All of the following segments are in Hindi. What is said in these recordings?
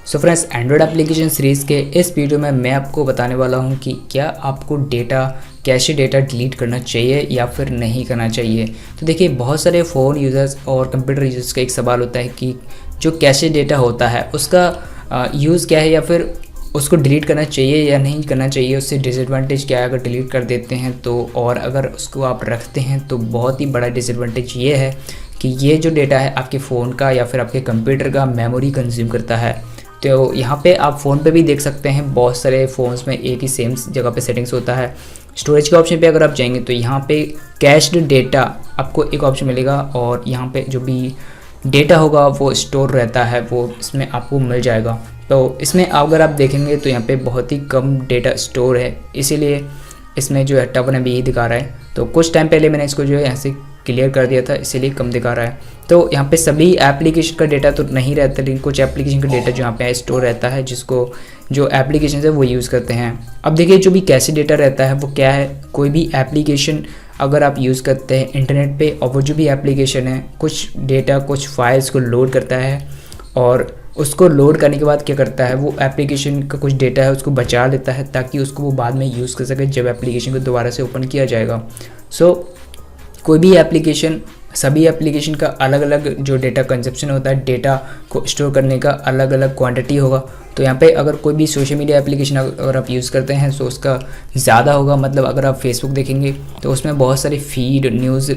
So friends, Android application series के इस वीडियो में मैं आपको बताने वाला हूं कि क्या आपको कैशे डेटा डिलीट करना चाहिए या फिर नहीं करना चाहिए। तो देखिए, बहुत सारे फ़ोन यूज़र्स और कंप्यूटर यूज़र्स का एक सवाल होता है कि जो कैशे डेटा होता है उसका यूज़ क्या है या फिर उसको डिलीट करना चाहिए या नहीं करना चाहिए, उससे डिसएडवांटेज क्या है अगर डिलीट कर देते हैं तो, और अगर उसको आप रखते हैं तो बहुत ही बड़ा डिसएडवांटेज ये है कि ये जो डेटा है आपके फ़ोन का या फिर आपके कंप्यूटर का मेमोरी कंज्यूम करता है। तो यहाँ पे आप फ़ोन पे भी देख सकते हैं, बहुत सारे फ़ोन्स में एक ही सेम जगह पे सेटिंग्स होता है। स्टोरेज के ऑप्शन पे अगर आप जाएंगे तो यहाँ पे कैश्ड डेटा आपको एक ऑप्शन मिलेगा और यहाँ पे जो भी डेटा होगा वो स्टोर रहता है वो इसमें आपको मिल जाएगा। तो इसमें अगर आप देखेंगे तो यहाँ पे बहुत ही कम डेटा स्टोर है, इसीलिए इसमें जो है टर्न अभी यही दिखा रहा है। तो कुछ टाइम पहले मैंने इसको जो है यहाँ से क्लियर कर दिया था, इसीलिए कम दिखा रहा है। तो यहाँ पे सभी एप्लीकेशन का डेटा तो नहीं रहता, लेकिन कुछ एप्लीकेशन का डेटा जो यहाँ पे स्टोर रहता है जिसको जो एप्लीकेशन है वो यूज़ करते हैं। अब देखिए, जो भी कैशे डेटा रहता है वो क्या है, कोई भी एप्लीकेशन अगर आप यूज़ करते हैं इंटरनेट पे और वो जो भी एप्लीकेशन है कुछ डेटा कुछ फाइल्स को लोड करता है और उसको लोड करने के बाद क्या करता है, वो एप्लीकेशन का कुछ डेटा है उसको बचा लेता है ताकि उसको वो बाद में यूज़ कर सके जब एप्लीकेशन को दोबारा से ओपन किया जाएगा। कोई भी एप्लीकेशन, सभी एप्लीकेशन का अलग अलग जो डेटा कंजप्शन होता है, डेटा को स्टोर करने का अलग अलग क्वांटिटी होगा। तो यहाँ पे अगर कोई भी सोशल मीडिया एप्लीकेशन अगर आप यूज़ करते हैं तो उसका ज़्यादा होगा। मतलब अगर आप फेसबुक देखेंगे तो उसमें बहुत सारी न्यूज़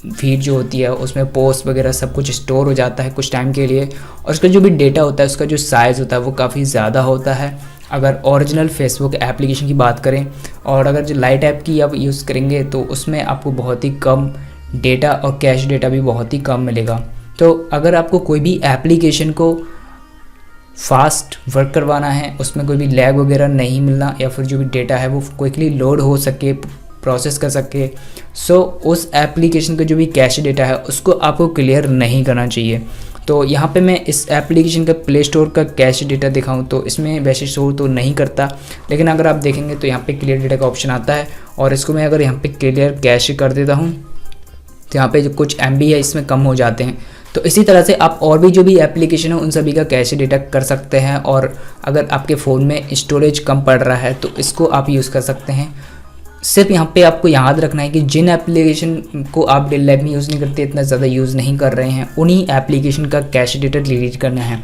फीड जो होती है उसमें पोस्ट वगैरह सब कुछ स्टोर हो जाता है कुछ टाइम के लिए, और उसका जो भी डेटा होता है उसका जो साइज़ होता है वो काफ़ी ज़्यादा होता है अगर ओरिजिनल फेसबुक एप्लीकेशन की बात करें। और अगर जो लाइट ऐप की आप यूज़ करेंगे तो उसमें आपको बहुत ही कम डेटा और कैश डेटा भी बहुत ही कम मिलेगा। तो अगर आपको कोई भी एप्लीकेशन को फास्ट वर्क करवाना है, उसमें कोई भी लैग वगैरह नहीं मिलना या फिर जो भी डेटा है वो क्विकली लोड हो सके, प्रोसेस कर सके, उस एप्लीकेशन का जो भी कैश डेटा है उसको आपको क्लियर नहीं करना चाहिए। तो यहाँ पे मैं इस एप्लीकेशन का प्ले स्टोर का कैश डेटा दिखाऊं तो इसमें वैसे शो तो नहीं करता, लेकिन अगर आप देखेंगे तो यहाँ पे क्लियर डेटा का ऑप्शन आता है और इसको मैं अगर यहाँ पे क्लियर कैश कर देता हूँ तो यहाँ पे जो कुछ MB है इसमें कम हो जाते हैं। तो इसी तरह से आप और भी जो भी एप्लीकेशन है उन सभी का कैश डेटा कर सकते हैं, और अगर आपके फ़ोन में स्टोरेज कम पड़ रहा है तो इसको आप यूज़ कर सकते हैं। सिर्फ यहाँ पे आपको याद रखना है कि जिन एप्लीकेशन को आप डेली लाइफ में यूज़ नहीं करते, इतना ज़्यादा यूज़ नहीं कर रहे हैं, उन्हीं एप्लीकेशन का कैश डेटा डिलीट करना है।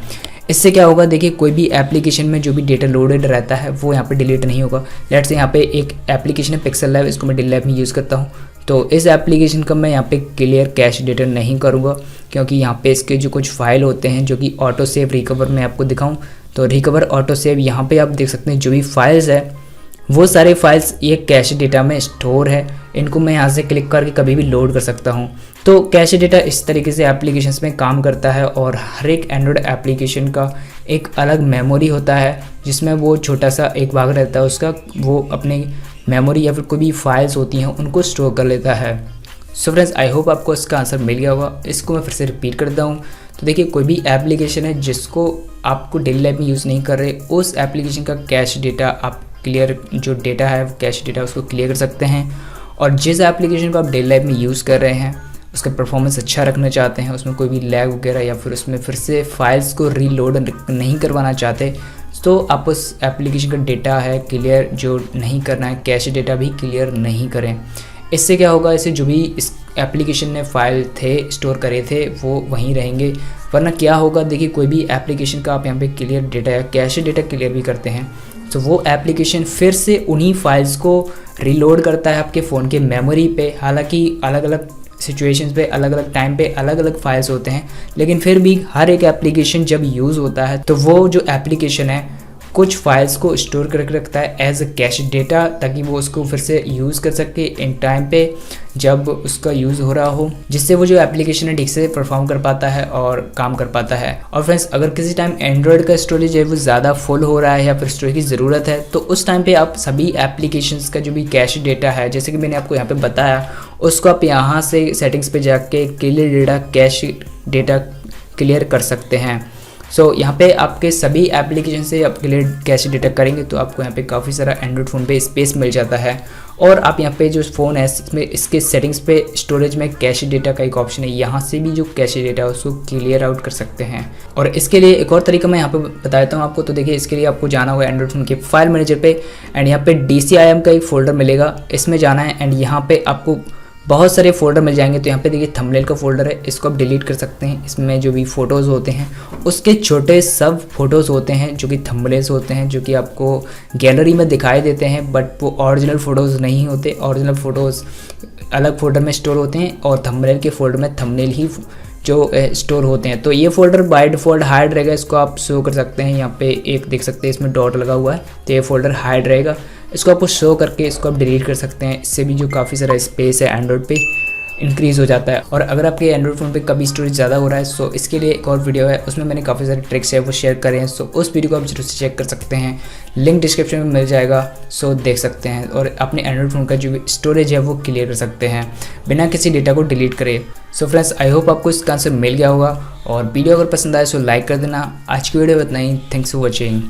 इससे क्या होगा, देखिए कोई भी एप्लीकेशन में जो भी डेटा लोडेड रहता है वो यहाँ पे डिलीट नहीं होगा। लेट्स से यहाँ पे एक एप्लीकेशन है पिक्सल लैब, इसको मैं डेली लाइफ में यूज़ करता हूँ, तो इस एप्लीकेशन का मैं यहाँ पे क्लियर कैश डेटा नहीं करूँगा क्योंकि यहाँ पे इसके जो कुछ फाइल होते हैं जो कि ऑटो सेव रिकवर में आपको दिखाऊँ तो रिकवर ऑटो सेव यहाँ पे आप देख सकते हैं जो भी फाइल्स है वो सारे फाइल्स ये कैश डेटा में स्टोर है। इनको मैं यहाँ से क्लिक करके कभी भी लोड कर सकता हूँ। तो कैश डेटा इस तरीके से एप्लीकेशंस में काम करता है और हर एक एंड्रॉयड एप्लीकेशन का एक अलग मेमोरी होता है जिसमें वो छोटा सा एक भाग रहता है उसका, वो अपने मेमोरी या फिर कोई भी फाइल्स होती हैं उनको स्टोर कर लेता है। सो फ्रेंड्स, आई होप आपको इसका आंसर मिल गया होगा। इसको मैं फिर से रिपीट करता हूँ। तो देखिए, कोई भी एप्लीकेशन है जिसको आपको डेली लाइफ में यूज़ नहीं कर रहे, उस एप्लीकेशन का कैश डेटा आप क्लियर, जो डेटा है कैश डेटा उसको क्लियर कर सकते हैं। और जिस एप्लीकेशन को आप डेली लाइफ में यूज़ कर रहे हैं उसका परफॉर्मेंस अच्छा रखना चाहते हैं, उसमें कोई भी लैग वगैरह या फिर उसमें फिर से फाइल्स को रीलोड नहीं करवाना चाहते, तो आप उस एप्लीकेशन का डेटा है क्लियर जो नहीं करना है, कैश डेटा भी क्लियर नहीं करें। इससे क्या होगा, इससे जो भी इस एप्लीकेशन ने फाइल थे स्टोर करे थे वो वहीं रहेंगे। वरना क्या होगा, देखिए कोई भी एप्लीकेशन का आप यहाँ पे क्लियर डेटा या कैश डेटा क्लियर भी करते हैं तो वो एप्लीकेशन फिर से उन्हीं फाइल्स को रीलोड करता है आपके फ़ोन के मेमोरी पे। हालांकि अलग अलग सिचुएशंस पे अलग अलग टाइम पे अलग अलग फाइल्स होते हैं, लेकिन फिर भी हर एक एप्लीकेशन जब यूज़ होता है तो वो जो एप्लीकेशन है कुछ फाइल्स को स्टोर करके रखता है एज अ कैश डेटा ताकि वो उसको फिर से यूज़ कर सके इन टाइम पे जब उसका यूज़ हो रहा हो, जिससे वो जो एप्लीकेशन है ठीक से परफॉर्म कर पाता है और काम कर पाता है। और फ्रेंड्स, अगर किसी टाइम एंड्रॉयड का स्टोरेज है वो ज़्यादा फुल हो रहा है या फिर स्टोरेज की ज़रूरत है तो उस टाइम पे आप सभी एप्लीकेशंस का जो भी कैश डेटा है, जैसे कि मैंने आपको यहाँ पे बताया, उसको आप यहाँ से सेटिंग्स पे जाके clear data cache data clear कर सकते हैं। यहाँ पे आपके सभी एप्लीकेशन से आप क्लियर कैश डेटा करेंगे तो आपको यहाँ पे काफ़ी सारा एंड्रॉयड फ़ोन पे स्पेस मिल जाता है और आप यहाँ पे जो फ़ोन है इसमें इसके सेटिंग्स पे स्टोरेज में कैश डेटा का एक ऑप्शन है, यहाँ से भी जो कैश डेटा है उसको क्लियर आउट कर सकते हैं। और इसके लिए एक और तरीका मैं यहाँ पे बता देता हूँ आपको। तो देखिए इसके लिए आपको जाना होगा एंड्रॉइड फ़ोन के फाइल मैनेजर पे एंड यहाँ पे DCIM का एक फ़ोल्डर मिलेगा, इसमें जाना है एंड यहाँ पे आपको बहुत सारे फोल्डर मिल जाएंगे। तो यहाँ पे देखिए थंबनेल का फोल्डर है, इसको आप डिलीट कर सकते हैं। इसमें जो भी फ़ोटोज़ होते हैं उसके छोटे सब फोटोज़ होते हैं जो कि थंबनेल्स होते हैं, जो कि आपको गैलरी में दिखाई देते हैं बट वो ओरिजिनल फ़ोटोज़ नहीं होते। ओरिजिनल फ़ोटोज़ अलग फोल्डर में स्टोर होते हैं और थंबनेल के फोल्डर में थंबनेल ही जो स्टोर होते हैं। तो ये फोल्डर बाय डिफ़ॉल्ट हाइड रहेगा, इसको आप शो कर सकते हैं। यहाँ पे एक देख सकते हैं इसमें डॉट लगा हुआ है, तो ये फोल्डर हाइड रहेगा। इसको आपको शो करके इसको आप डिलीट कर सकते हैं। इससे भी जो काफ़ी सारा स्पेस है एंड्रॉइड पे इंक्रीज़ हो जाता है। और अगर आपके एंड्रॉइड फ़ोन पे कभी स्टोरेज ज़्यादा हो रहा है सो इसके लिए एक और वीडियो है, उसमें मैंने काफ़ी सारे ट्रिक्स है वो शेयर करे हैं। सो उस वीडियो को आप जरूर से चेक कर सकते हैं, लिंक डिस्क्रिप्शन में मिल जाएगा, सो देख सकते हैं और अपने एंड्रॉइड फ़ोन का जो भी स्टोरेज है वो क्लियर कर सकते हैं बिना किसी डेटा को डिलीट करे। सो फ्रेंड्स, आई होप आपको इसका आंसर मिल गया होगा और वीडियो अगर पसंद आए सो लाइक कर देना। आज की वीडियो इतना ही, थैंक्स फॉर वॉचिंग।